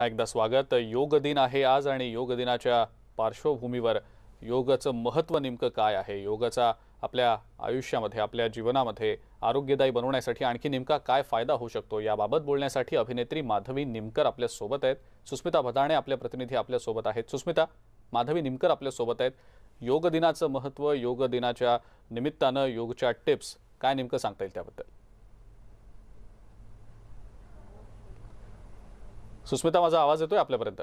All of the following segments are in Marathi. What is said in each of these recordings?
एकदा स्वागत. योग दिन आहे आज आणि योग दिनाच्या पार्श्वभूमीवर योगाचं महत्त्व नेमकं काय आहे, योगाचा आपल्या आयुष्यामध्ये आपल्या जीवनामध्ये आरोग्यदायी बनवण्यासाठी आणखी नेमका काय फायदा होऊ शकतो याबाबत बोलण्यासाठी अभिनेत्री माधवी निमकर आपल्या सोबत आहेत. सुस्मिता भदाणे आपले प्रतिनिधी आपल्या सोबत आहेत. सुस्मिता, माधवी निमकर आपल्या सोबत आहेत. योग दिनाचं महत्त्व, योग दिनाच्या निमित्तानं योगच्या टिप्स काय नेमकं सांगता येईल त्याबद्दल? सुस्मिता, माझा आवाज येतोय आपल्यापर्यंत?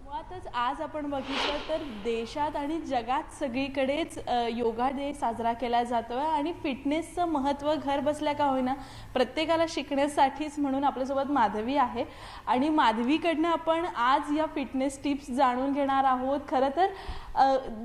मुळातच आज आपण बघितलं तर देशात आणि जगात सगळीकडेच योगा डे साजरा केला जातोय आणि फिटनेसचं महत्त्व घर बसल्या का होईना प्रत्येकाला शिकण्यासाठीच म्हणून आपल्यासोबत माधवी आहे आणि माधवीकडनं आपण आज या फिटनेस टिप्स जाणून घेणार आहोत. खरं तर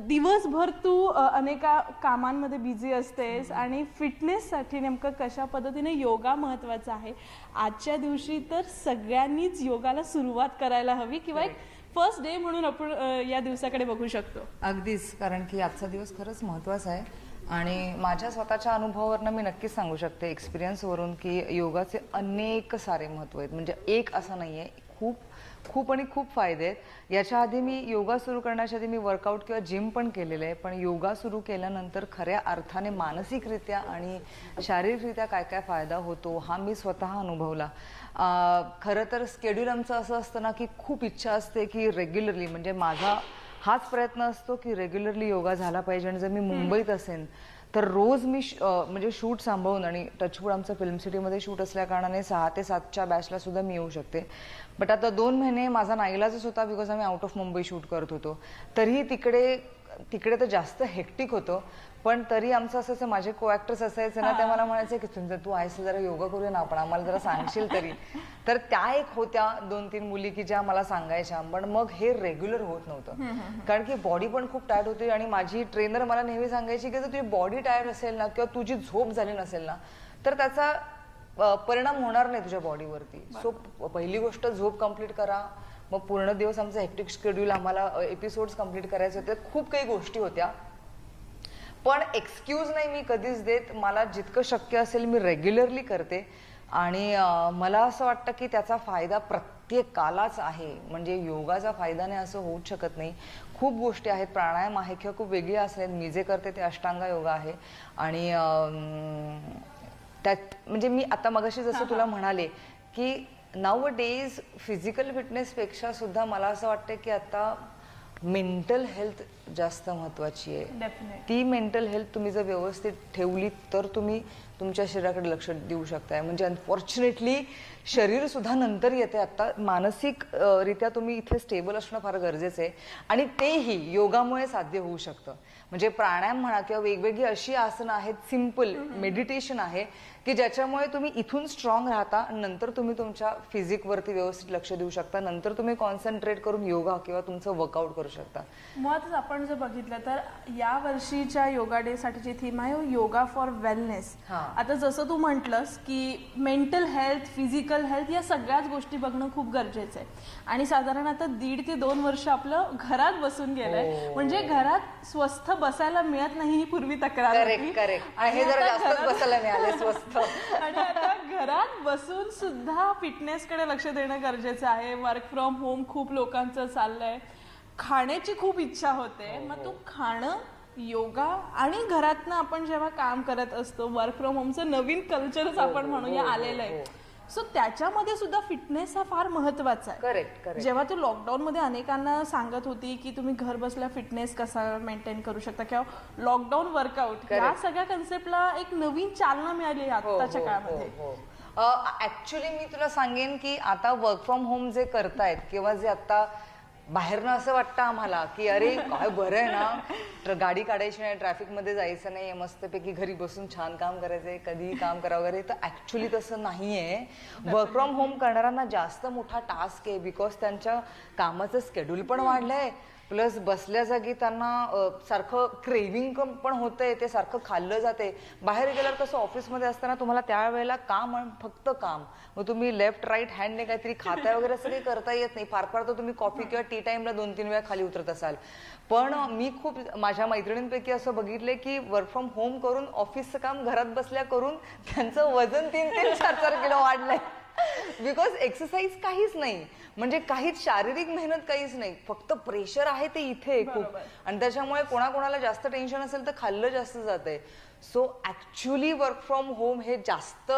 दिवसभर तू अनेका कामांमध्ये बिझी असतेस आणि फिटनेससाठी नेमकं कशा पद्धतीने योगा महत्त्वाचा आहे. आजच्या दिवशी तर सगळ्यांनीच योगाला सुरुवात करायला हवी किंवा एक फर्स्ट डे म्हणून आपण या दिवसाकडे बघू शकतो. अगदीच, कारण की आजचा दिवस खरंच महत्त्वाचा आहे आणि माझ्या स्वतःच्या अनुभवावरनं मी नक्कीच सांगू शकते, एक्सपिरियन्सवरून, की योगाचे अनेक सारे महत्त्व आहेत. म्हणजे एक असं नाही आहे, खूप आणि खूप फायदे आहेत. याच्या आधी मी योगा सुरू करण्याच्या आधी मी वर्कआउट किंवा जिम पण केलेलं आहे, पण योगा सुरू केल्यानंतर खऱ्या अर्थाने मानसिकरित्या आणि शारीरिकरित्या काय काय फायदा होतो हा मी स्वतः अनुभवला. खरं तर स्केड्यूल आमचं असं असतं ना की खूप इच्छा असते की रेग्युलरली, म्हणजे माझा हाच प्रयत्न असतो की रेग्युलरली योगा झाला पाहिजे. आणि जर मी मुंबईत असेन तर रोज मी म्हणजे शूट सांभाळून, आणि टचवूड आमचं फिल्म सिटीमध्ये शूट असल्या कारणाने 6 ते 7च्या बॅचला सुद्धा मी येऊ शकते. बट आता 2 महिने माझा नाईलाजच होता, बिकॉज आम्ही आउट ऑफ मुंबई शूट करत होतो. तरीही तिकडे तर जास्त हेक्टिक होतं, पण तरी आमचं असायचं, माझे को ॲक्टर्स असायचे ना, ते मला म्हणायचे की तू आहेस जरा योगा करूया ना आपण, आम्हाला जरा सांगशील तरी. तर त्या एक होत्या 2-3 मुली की ज्या मला सांगायच्या, पण मग हे रेग्युलर होत नव्हतं, कारण की बॉडी पण खूप टायर्ड होती. आणि माझी ट्रेनर मला नेहमी सांगायची की जर तुझी बॉडी टायर्ड असेल ना किंवा तुझी झोप झाली नसेल ना तर त्याचा परिणाम होणार नाही तुझ्या बॉडीवरती. सो पहिली गोष्ट झोप कंप्लीट करा. मग पूर्ण दिवस आमचं हेक्टिक शेड्यूल, आम्हाला एपिसोड्स कंप्लीट करायचे होते, खूप काही गोष्टी होत्या. पण एक्सक्यूज नाही मी कधीच देत. मला जितकं शक्य असेल मी रेग्युलरली करते आणि मला असं वाटतं की त्याचा फायदा प्रत्येकालाच आहे. म्हणजे योगाचा फायदा नाही असं होऊच शकत नाही. खूप गोष्टी आहेत, प्राणायाम आहे किंवा खूप वेगळी असतात. मी जे करते ते अष्टांग योगा आहे आणि त्यात म्हणजे मी आता मगाशी जसं तुला म्हणाले की नाउ डेज फिजिकल फिटनेसपेक्षा सुद्धा मला असं वाटतं की आता मेंटल हेल्थ जास्त महत्त्वाची आहे. ती मेंटल हेल्थ तुम्ही जर व्यवस्थित ठेवली तर तुम्ही तुमच्या शरीराकडे लक्ष देऊ शकताय. म्हणजे अनफॉर्च्युनेटली शरीर सुद्धा नंतर येते, आता मानसिक रित्या तुम्ही इथे स्टेबल असणं फार गरजेचं आहे आणि तेही योगामुळे साध्य होऊ शकतं. म्हणजे प्राणायाम म्हणा किंवा वेगवेगळी अशी आसनं आहेत, सिम्पल मेडिटेशन आहे की ज्याच्यामुळे तुम्ही इथून स्ट्रॉंग राहता, नंतर तुम्ही तुमच्या फिजिकवरती व्यवस्थित लक्ष देऊ शकता, नंतर तुम्ही कॉन्सन्ट्रेट करून योगा किंवा तुमचं वर्कआउट करू शकता. मुळातच आपण जर बघितलं तर या वर्षीच्या योगा डे साठीची थीम आहे योगा फॉर वेलनेस. आता जसं तू म्हटलंस की मेंटल हेल्थ, फिजिकल हेल्थ या सगळ्याच गोष्टी बघणं खूप गरजेचं आहे. आणि साधारण आता 1.5 ते 2 वर्ष आपलं घरात बसून गेलंय, म्हणजे घरात स्वस्थ बसायला मिळत नाही ही पूर्वी तक्रार होती. आणि आता घरात बसून सुद्धा फिटनेस कडे लक्ष देणं गरजेचं आहे. वर्क फ्रॉम होम खूप लोकांचं चाललंय, खाण्याची खूप इच्छा होते. मग तू खाणं, योगा आणि घरातनं आपण जेव्हा काम करत असतो, वर्क फ्रॉम होमचं नवीन कल्चरच आपण म्हणूया आलेलं आहे. सो त्याच्यामध्ये सुद्धा फिटनेस हा फार महत्वाचा आहे. करेक्ट. जेव्हा तू लॉकडाऊन मध्ये अनेकांना सांगत होती की तुम्ही घर बसल्या फिटनेस कसा मेंटेन करू शकता किंवा लॉकडाऊन वर्कआउट, या सगळ्या कन्सेप्टला एक नवीन चालना मिळाली आताच्या काळामध्ये. ऍक्च्युली मी तुला सांगेन की आता वर्क फ्रॉम होम जे करतायत किंवा जे आता बाहेरनं असं वाटतं आम्हाला की अरे काय बरं आहे ना, गाडी काढायची नाही, ट्रॅफिकमध्ये जायचं नाही, मस्तपैकी घरी बसून छान काम करायचंय, कधीही काम करा वगैरे. तर ऍक्च्युली तसं नाहीये. वर्क फ्रॉम होम करणाऱ्यांना जास्त मोठा टास्क आहे, बिकॉज त्यांच्या कामाचं स्केड्यूल पण वाढलंय, प्लस बसल्या जागी त्यांना सारखं क्रेविंग पण होतंय, ते सारखं खाल्लं जाते. बाहेर गेल्यावर कसं ऑफिसमध्ये असताना तुम्हाला त्यावेळेला काम आणि फक्त काम, मग तुम्ही लेफ्ट राईट हँडने काहीतरी खाताय वगैरे असं काही करता येत नाही. फार फार तर तुम्ही कॉफी किंवा टी टाइमला 2-3 वेळा खाली उतरत असाल. पण मी खूप माझ्या मैत्रिणींपैकी असं बघितलंय की वर्क फ्रॉम होम करून ऑफिसचं काम घरात बसल्या करून त्यांचं वजन 3-4 किलो वाढलंय. बिकॉज एक्सरसाइज काहीच नाही, म्हणजे काहीच शारीरिक मेहनत काहीच नाही, फक्त प्रेशर आहे ते इथे खूप. आणि त्याच्यामुळे कोणाकोणाला जास्त टेन्शन असेल तर खाल्लं जास्त जातंय. So actually work from home हे जास्त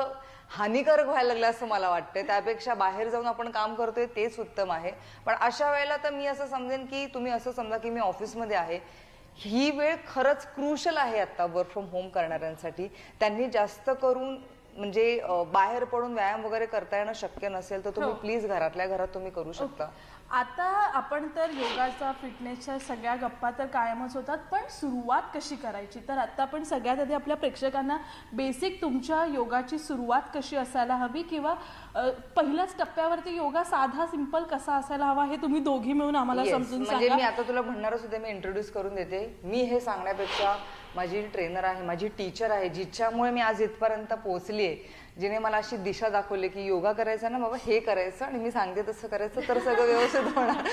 हानिकारक व्हायला लागलं असं मला वाटतंय. त्यापेक्षा बाहेर जाऊन आपण काम करतोय तेच उत्तम आहे. पण अशा वेळेला तर मी असं समजेन की तुम्ही असं समजा की मी ऑफिसमध्ये आहे, ही वेळ खरंच क्रुशल आहे आता वर्क फ्रॉम होम करणाऱ्यांसाठी. त्यांनी जास्त करून म्हणजे बाहेर पडून व्यायाम वगैरे करता येणं शक्य नसेल तर तुम्ही प्लीज घरातल्या घरात तुम्ही करू शकता. आता आपण तर योगाचा फिटनेसच्या सगळ्या गप्पा तर कायमच होतात, पण सुरुवात कशी करायची? तर आता आपण सगळ्यात आधी आपल्या प्रेक्षकांना बेसिक तुमच्या योगाची सुरुवात कशी असायला हवी, किंवा पहिल्याच टप्प्यावरती योगा साधा सिंपल कसा असायला हवा हे तुम्ही दोघी मिळून आम्हाला समजून म्हणजे सांगा. मी आता तुला म्हणणारच होते, मी इंट्रोड्यूस करून देते. मी हे सांगण्यापेक्षा माझी ट्रेनर आहे, माझी टीचर आहे, जिच्यामुळे मी आज इथपर्यंत पोहोचलीये, जिने मला अशी दिशा दाखवली की योगा करायचा ना बाबा, हे करायचं आणि मी सांगते तसं करायचं तर सगळं व्यवस्थित होणार.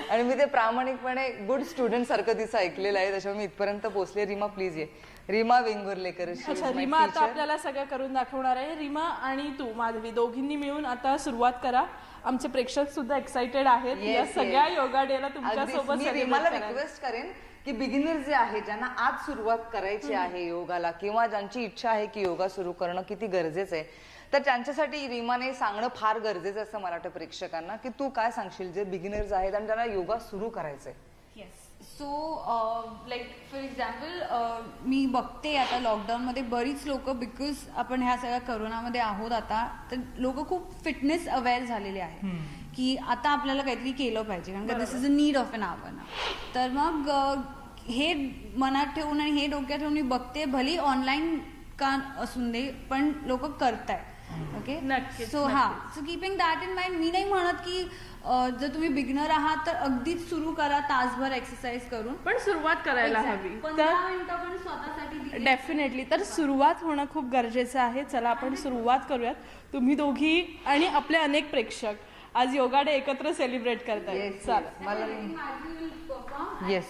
आणि मी ते प्रामाणिकपणे गुड स्टुडंट सारखं तिचं ऐकलेलं आहे, त्याच्यामुळे मी इथपर्यंत पोहोचले. रीमा प्लीज ये. रीमा वेंगुर्लेकर. अच्छा, रीमा आता आपल्याला सगळं करून दाखवणार आहे. रीमा आणि तू माधवी दोघींनी मिळून आता सुरुवात करा. आमचे प्रेक्षक सुद्धा एक्साइटेड आहेत या सगळ्या योगा डेला तुमच्या सोबत. रीमाला रिक्वेस्ट करेन की बिगिनर जे आहे, ज्यांना आज सुरुवात करायची आहे योगाला, किंवा ज्यांची इच्छा आहे की योगा सुरू करणं किती गरजेचं आहे, तर त्यांच्यासाठी रीमाने सांगणं फार गरजेचं असं मला वाटतं प्रेक्षकांना, की तू काय सांगशील जे बिगिनर्स आहेत आणि त्यांना योगा सुरू करायचंय. Yes. So like for example मी बघते आता लॉकडाऊनमध्ये बरीच लोक, बिकॉज आपण ह्या सगळ्या करोनामध्ये आहोत आता, तर लोक खूप फिटनेस अवेअर झालेले आहेत की आता आपल्याला काहीतरी केलं पाहिजे, कारण का this is a need of an hour ना. तर मग हे मनात ठेवून आणि हे डोक्यात ठेवून मी बघते, भले ऑनलाईन का असून दे पण लोक करतायत. ओके, नक्कीच, so so keeping that in mind, मी नाही म्हणत की जर तुम्ही बिगनर आहात तर अगदीच सुरू करा तासभर एक्सरसाइज करून, पण सुरुवात करायला हवी. 15 मिनिटं पण स्वतःसाठी दिली. डेफिनेटली. तर सुरुवात होणं खूप गरजेचं आहे. चला आपण सुरुवात करूयात. तुम्ही दोघी आणि आपले अनेक प्रेक्षक आज योगा डे एकत्र सेलिब्रेट करताय. चला. येस,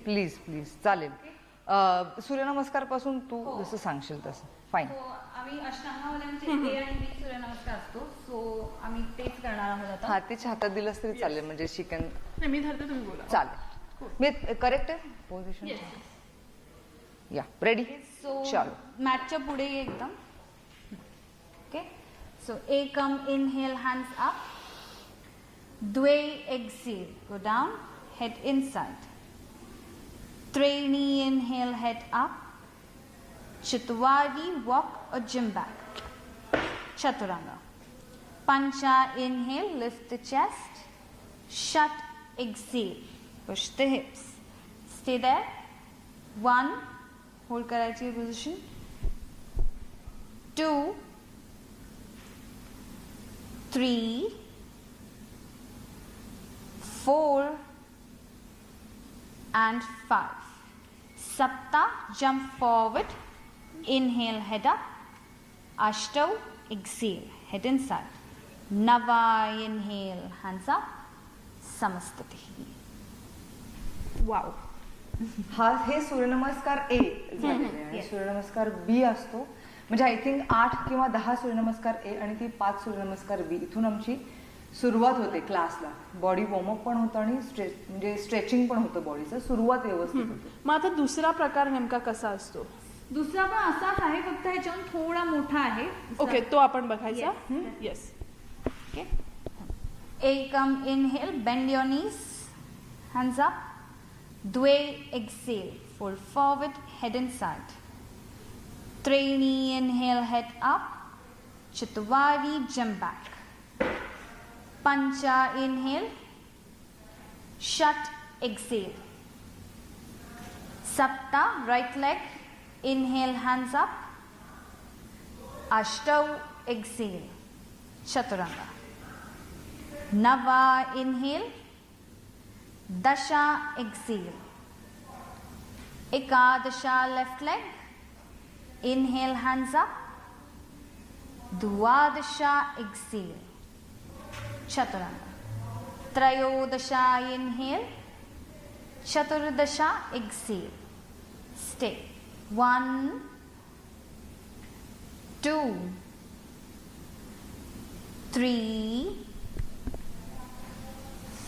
प्लीज प्लीज, चालेल. सूर्यनमस्कार पासून तू जसं सांगशील तसं. फाईन. आम्ही अष्टांगावाल्यांचे ए आणि बी सूर्यनमस्कार असतो, सो आम्ही तेच करणार आहोत आता. हातीच्या हातात दिलंस तरी चालेल, म्हणजे शिकन नाही, मी धरते, तुम्ही बोला. चालेल. मी करेक्ट आहे पोझिशन? या, रेडी? सो चालो. मॅटच्या पुढे ये एकदम. ओके, सो एकम इनहेल, हँड्स अप. द्वे exhale, go down, head inside. त्रीणी inhale, head up. Chatwari, walk or gym back. Chaturanga. Pancha, inhale, lift the chest. Shut, exhale, push the hips. Stay there. 1, hold karate position. 2, 3, 4, and 5. Sapta, jump forward. Inhale, head up. Ashtav, exhale, head inside. Nava, inhale, hands up. Samastati. Wow. हे सूर्यनमस्कार ए झालेले आणि सूर्यनमस्कार बी असतो. म्हणजे आय थिंक 8 किंवा 10 सूर्यनमस्कार ए आणि ती 5 सूर्यनमस्कार बी, इथून आमची सुरुवात होते क्लासला. बॉडी वॉर्मअप पण होतं आणि म्हणजे स्ट्रेचिंग पण होतं बॉडीचं. सुरुवात व्यवस्थित होते. मग आता दुसरा प्रकार नेमका कसा असतो? दुसरा पण असाच आहे, फक्त ह्याच्याहून थोडा मोठा आहे. ओके, तो आपण बघायचा. येस. ओके, एकम inhale, bend your knees, hands up. द्वे exhale, fold forward, head inside. त्रीणी इनहेल, हेड अप. चतुवारी, जंप बैक. पंचा इनहेल, शट, एक्सेल. सप्ता, right leg, inhale, hands up. Ashtav, exhale, Chaturanga. Nava, inhale. Dasha, exhale. Ekadasha, left leg. Inhale, hands up. Dvadasha, exhale. Chaturanga. Trayodasha, inhale. Chaturdasha, exhale. Stay. 1, 2, 3,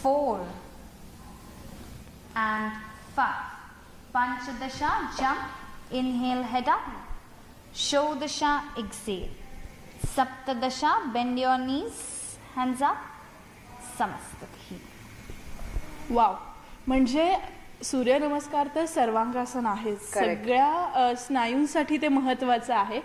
4 and 5. Panchadasha, jump. Inhale, head up. Shodasha, exhale. Saptadasha, bend your knees. Hands up. Samastati. Wow, म्हणजे सूर्यनमस्कार तर सर्वांगासन आहे, सगळ्या स्नायूंसाठी ते महत्वाचं आहे.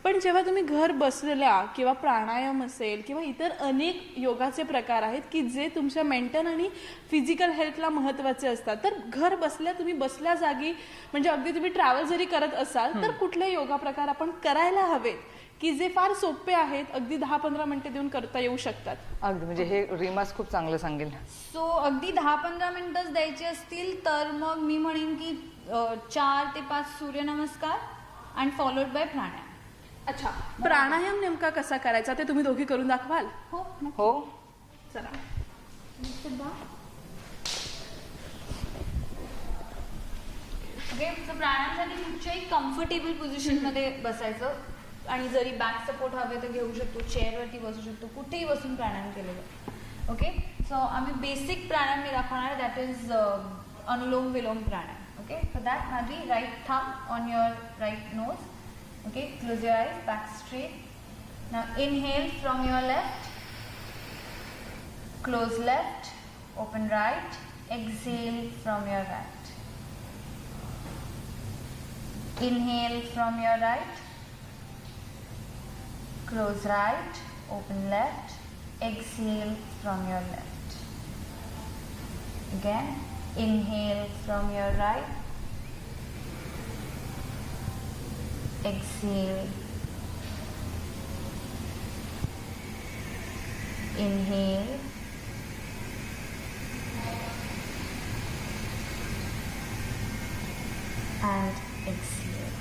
पण जेव्हा तुम्ही घर बसलेल्या किंवा प्राणायाम असेल किंवा इतर अनेक योगाचे प्रकार आहेत की जे तुमच्या मेंटल आणि फिजिकल हेल्थला महत्वाचे असतात, तर घर बसल्या तुम्ही बसल्या जागी म्हणजे अगदी तुम्ही ट्रॅव्हल जरी करत असाल तर कुठले योगा प्रकार आपण करायला हवेत की जे फार सोपे आहेत, अगदी 10-15 मिनिटे देऊन करता येऊ शकतात? अगदी म्हणजे हे रीमास खूप चांगलं सांगेल. सो अगदी 10-15 मिनिटच द्यायचे असतील तर मग मी म्हणेन की 4 ते 5 सूर्यनमस्कार अँड फॉलोड बाय प्राणायाम. अच्छा, प्राणायाम नेमका कसा करायचा ते तुम्ही दोघी करून दाखवाल? हो हो, चला. ओके, सो प्राणायामसाठी कुठच्याही कम्फर्टेबल पोझिशन मध्ये बसायचं आणि जरी बॅक सपोर्ट हवे तर घेऊ शकतो, चेअरवरती बसू शकतो, कुठेही बसून प्राणायाम केलं जातं. ओके, सो आम्ही बेसिक प्राणायाम मी दाखवणार, that is Anulom Vilom pranayama. Okay, for that माझी right thumb on your right nose. Okay, close your eyes, back straight. Now inhale from your left, close left, open right, exhale from your right. Inhale from your right, close right, open left, exhale from your left. Again, inhale from your right, exhale, inhale, and exhale.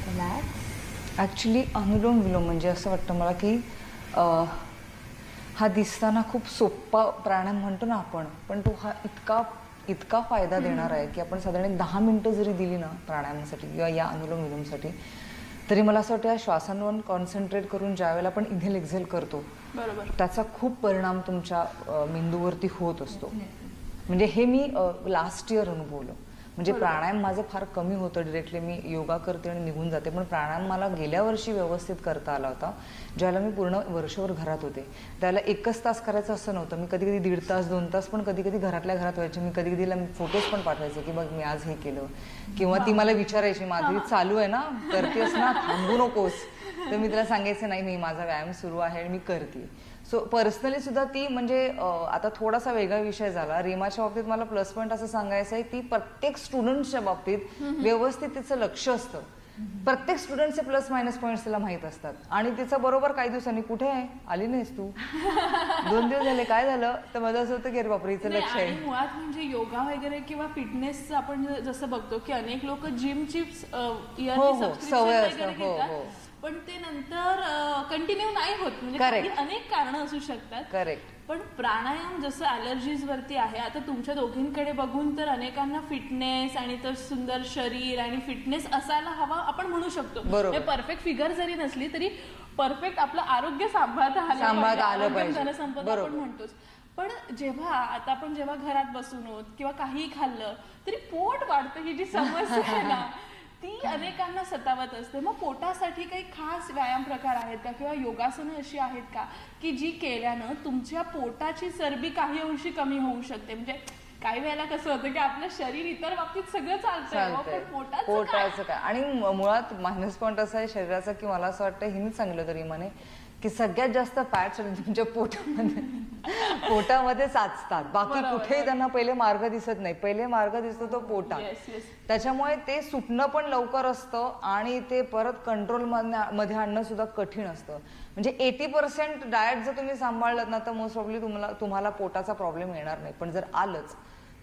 Relax. Actually Anulom Vilom म्हणजे असं वाटतं मला की हा दिसताना खूप सोपा प्राणायाम म्हणतो ना आपण, पण तो हा इतका फायदा देणार आहे की आपण साधारण 10 मिनिटं जरी दिली ना प्राणायामासाठी किंवा या अनुलोम विलोमसाठी, तरी मला असं वाटतं या श्वासांवर कॉन्सन्ट्रेट करून ज्या वेळेला आपण इन्हेल एक्झेल करतो बरोबर, त्याचा खूप परिणाम तुमच्या मेंदूवरती होत असतो. म्हणजे हे मी लास्ट इयर अनुभवलं. म्हणजे प्राणायाम माझं फार कमी होतं, डिरेक्टली मी योगा करते आणि निघून जाते, पण प्राणायाम मला गेल्या वर्षी व्यवस्थित करता आला होता. ज्याला मी पूर्ण वर्षभर घरात होते त्याला 1च तास करायचं असं नव्हतं. मी कधी कधी 1.5 तास 2 तास पण कधी कधी घरातल्या घरात व्हायचे. मी कधी कधीला फोटोज पण पाठवायचे की बघ मी आज हे केलं, किंवा ती मला विचारायची माधवी चालू आहे ना, करतेस ना, थांबू नकोस. तर मी तिला सांगायचं नाही, मी माझा व्यायाम सुरू आहे आणि मी करते. सो पर्सनली सुद्धा ती म्हणजे आता थोडासा वेगळा विषय झाला. रीमाच्या बाबतीत मला प्लस पॉईंट असं सांगायचं आहे, ती प्रत्येक स्टुडंटच्या बाबतीत व्यवस्थित तिचं लक्ष असतं. प्रत्येक स्टुडंटचे प्लस मायनस पॉईंट्स तिला माहीत असतात. आणि तिचं बरोबर काही दिवसांनी कुठे आहे, आली नाहीस तू, 2 दिवस झाले, काय झालं, तर माझं असं होतं की अरे बापरे हिचं लक्ष आहे. मुळात म्हणजे योगा वगैरे किंवा फिटनेस आपण जसं बघतो की अनेक लोक जिमची सवय असतं, पण ते नंतर कंटिन्यू नाही होत, म्हणजे अनेक कारण असू शकतात. करेक्ट. पण प्राणायाम जसं ॲलर्जीज वरती आहे, आता तुमच्या दोघींकडे बघून तर अनेकांना फिटनेस आणि तर सुंदर शरीर आणि फिटनेस असायला हवा आपण म्हणू शकतो. परफेक्ट फिगर जरी नसली तरी परफेक्ट आपलं आरोग्य सांभाळता आलं पाहिजे, जनसंपदा आपण म्हणतोच. पण जेव्हा आता आपण जेव्हा घरात बसून होत किंवा काही खाल्लं तरी पोट वाढतं, ही जी समस्या आहे ना ती अनेकांना सतावत असते. मग पोटासाठी काही खास व्यायाम प्रकार आहेत का किंवा योगासनं अशी आहेत का की जी केल्यानं तुमच्या पोटाची चरबी काही अंशी कमी होऊ शकते? म्हणजे काही वेळेला कसं होतं की आपलं शरीर इतर बाबतीत सगळं चालतंय, पण पोटाचं काय? आणि मुळात मायनस पॉईंट असा आहे शरीराचा की मला असं वाटतं हिनेच सांगितलं तरी म्हणे की सगळ्यात जास्त फॅट्स तुमच्या पोटामध्ये साचतात. बाकी कुठेही त्यांना पहिले मार्ग दिसत नाही. पहिले मार्ग दिसतो तो पोटात. त्याच्यामुळे ते सुटणं पण लवकर असतं आणि ते परत कंट्रोल मध्ये आणणं सुद्धा कठीण असतं. म्हणजे 80% डाएट जर तुम्ही सांभाळलं ना तर मोस्ट प्रॉब्ली तुम्हाला पोटाचा प्रॉब्लेम येणार नाही. पण जर आलंच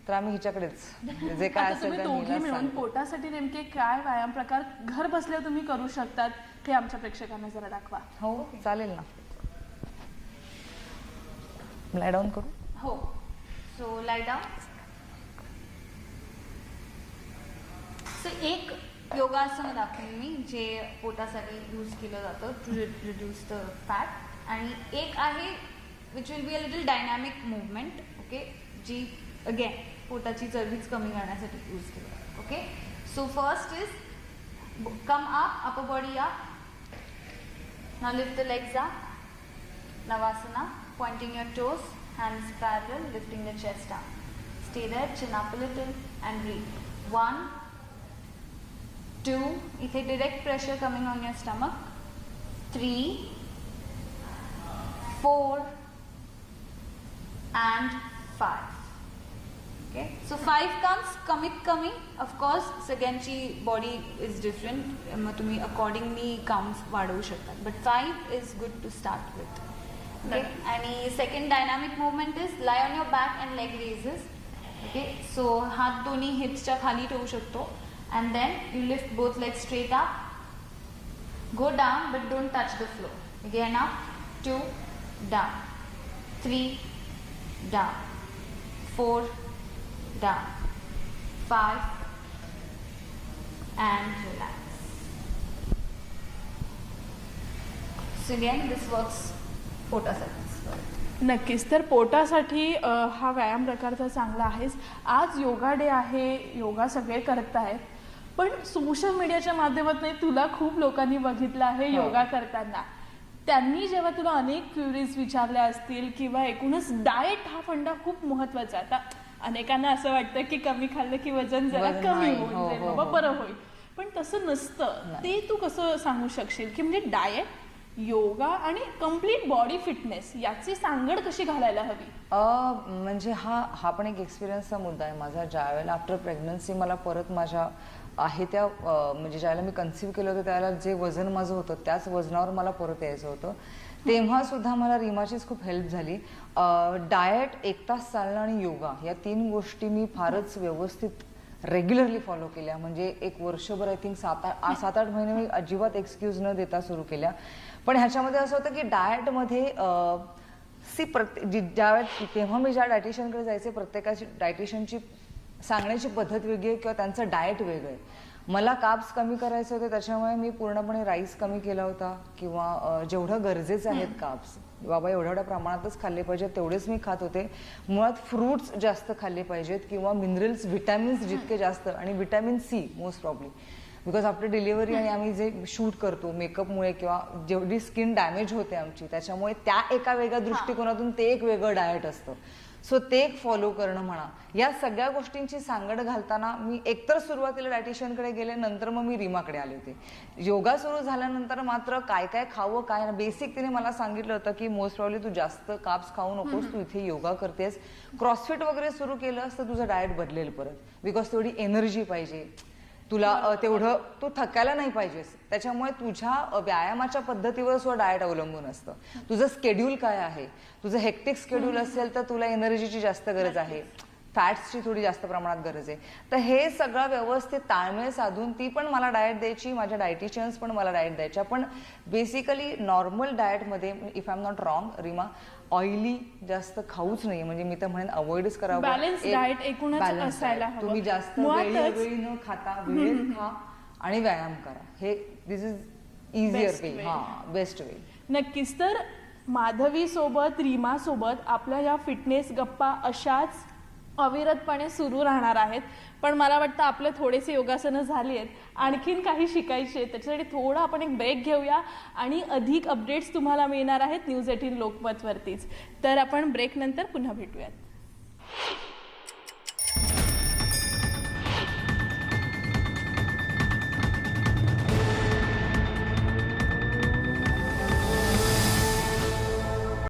तर आम्ही हिच्याकडेच जे काय असेल ते दोघे मिळून पोटासाठी नेमके काय व्यायाम प्रकार घर बसल्या तुम्ही करू शकतात हे आमच्या प्रेक्षकांना जरा दाखवा. हो चालेल ना. लाय डाऊन करू. हो. सो लाय डाऊन. सो एक योगासन दाखवेन मी जे पोटासाठी यूज केलं जातं टू रिड्यूस द फॅट. आणि एक आहे which will be a little dynamic movement. Okay. जी अगेन पोटाची चरबीच कमी करण्यासाठी यूज केलं जातं. Okay. So first is come up, upper body up. Now lift the legs up. Navasana. Pointing your toes, hands parallel, lifting the chest up. Stay there, chin up a little and breathe. 1, 2, इथे direct pressure coming on your stomach. 3, 4 and 5. Okay, so 5 comes कमीत कमी. Of course सगळ्यांची body is different. मग तुम्ही accordingly counts वाढवू शकता. But 5 is good to start with. Okay, आणि second dynamic movement is lie on your back and leg raises. Okay, so हात दोन्ही हिप्सच्या खाली ठेवू शकतो. And then you lift both legs straight up. Go down but don't touch the floor. Again up, 2, down, 3, down, 4, down, 5 and relax. So again this works पोटासाठी. नक्कीच. तर पोटासाठी हा व्यायाम प्रकार तर चांगला आहेच. आज योगा डे आहे, योगा सगळे करत आहेत, पण सोशल मीडियाच्या माध्यमातून तुला खूप लोकांनी बघितलं आहे योगा करताना. त्यांनी जेव्हा तुला अनेक क्युरीज विचारल्या असतील किंवा एकूणच डाएट हा फंडा खूप महत्वाचा. आता अनेकांना असं वाटतं की कमी खाल्लं की वजन जरा कमी होऊन जाईल, बाबा बरं होईल, पण तसं नसतं. ते तू कसं सांगू शकशील की म्हणजे डाएट, योगा आणि कम्प्लीट बॉडी फिटनेस याची सांगड कशी घालायला हवी? म्हणजे हा पण एक एक्सपिरियन्सचा मुद्दा आहे माझा. ज्या वेळेला आफ्टर प्रेग्नन्सी मला परत माझ्या आहे त्या म्हणजे ज्यावेळेला मी कन्सिव्ह केलं होतं त्यावेळेला जे वजन माझं होतं त्याच वजनावर मला परत यायचं होतं. तेव्हा सुद्धा मला रीमाचीच खूप हेल्प झाली. डाएट, 1 तास चालणं आणि योगा या 3 गोष्टी मी फारच व्यवस्थित रेग्युलरली फॉलो केल्या. म्हणजे एक वर्षभर आय थिंक 7-8 महिने मी अजिबात एक्सक्यूज न देता सुरू केल्या. पण ह्याच्यामध्ये असं होतं की डाएटमध्ये ज्यावेळेस तेव्हा मी ज्या डायटिशियनकडे जायचे प्रत्येकाची डायटिशियनची सांगण्याची पद्धत वेगळी आहे किंवा त्यांचं डाएट वेगळं आहे. मला कार्ब्स कमी करायचे होते त्याच्यामुळे मी पूर्णपणे राईस कमी केला होता किंवा जेवढं गरजेचं आहेत कार्ब्स बाबा एवढ्या प्रमाणातच खाल्ले पाहिजेत तेवढेच मी खात होते. मुळात फ्रूट्स जास्त खाल्ले पाहिजेत किंवा मिनरल्स, व्हिटॅमिन्स जितके जास्त आणि vitamin C most probably because after delivery आणि आम्ही जे शूट करतो मेकअपमुळे किंवा जेवढी स्किन डॅमेज होते आमची त्याच्यामुळे त्या एका वेगळ्या दृष्टिकोनातून ते एक वेगळं डाएट असतं. सो ते एक फॉलो करणं म्हणा. या सगळ्या गोष्टींची सांगड घालताना मी एकतर सुरुवातीला डायटिशियनकडे गेले, नंतर मग मी रीमाकडे आले होते. योगा सुरू झाल्यानंतर मात्र काय काय खावं काय ना बेसिक तिने मला सांगितलं होतं की मोस्ट प्रॉब्ली तू जास्त कार्ब्स खाऊ नकोस, तू इथे योगा करतेस, क्रॉसफिट वगैरे सुरू केलंस तर तुझं डाएट बदलेल परत बिकॉज तेवढी एनर्जी पाहिजे तुला, तेवढं तू थकायला नाही पाहिजेस. त्याच्यामुळे तुझ्या व्यायामाच्या पद्धतीवर सुद्धा डाएट अवलंबून असतं. तुझं स्केड्यूल काय आहे, तुझं हेक्टिक स्केड्यूल असेल तर तुला एनर्जीची जास्त गरज आहे, फॅट्सची थोडी जास्त प्रमाणात गरज आहे. तर हे सगळं व्यवस्थित ताळमेळ साधून ती पण मला डाएट द्यायची, माझ्या डायटिशियन्स पण मला डाएट द्यायच्या. पण बेसिकली नॉर्मल डाएटमध्ये if I am not wrong Reema oily जास्त खाऊच नाही. म्हणजे मी तर म्हणेन अवॉइडच करावं. बॅलन्स डाएट एकूणच असायला हवं. तुम्ही जास्त वेळी न खाता वेळेत खा आणि व्यायाम करा. हे this is easier way, best way. नक्कीच. तर माधवी सोबत, रीमा सोबत आपल्या या फिटनेस गप्पा अशाच अविरतपणे सुरू राहणार आहेत. पण मला वाटतं आपले थोडेसे योगासनं झाली आहेत, आणखीन काही शिकायचे आहेत. त्याच्यासाठी थोडा आपण एक ब्रेक घेऊया आणि अधिक अपडेट्स तुम्हाला मिळणार आहेत न्यूज 18 लोकमतवरतीच. तर आपण ब्रेक नंतर पुन्हा भेटूयात.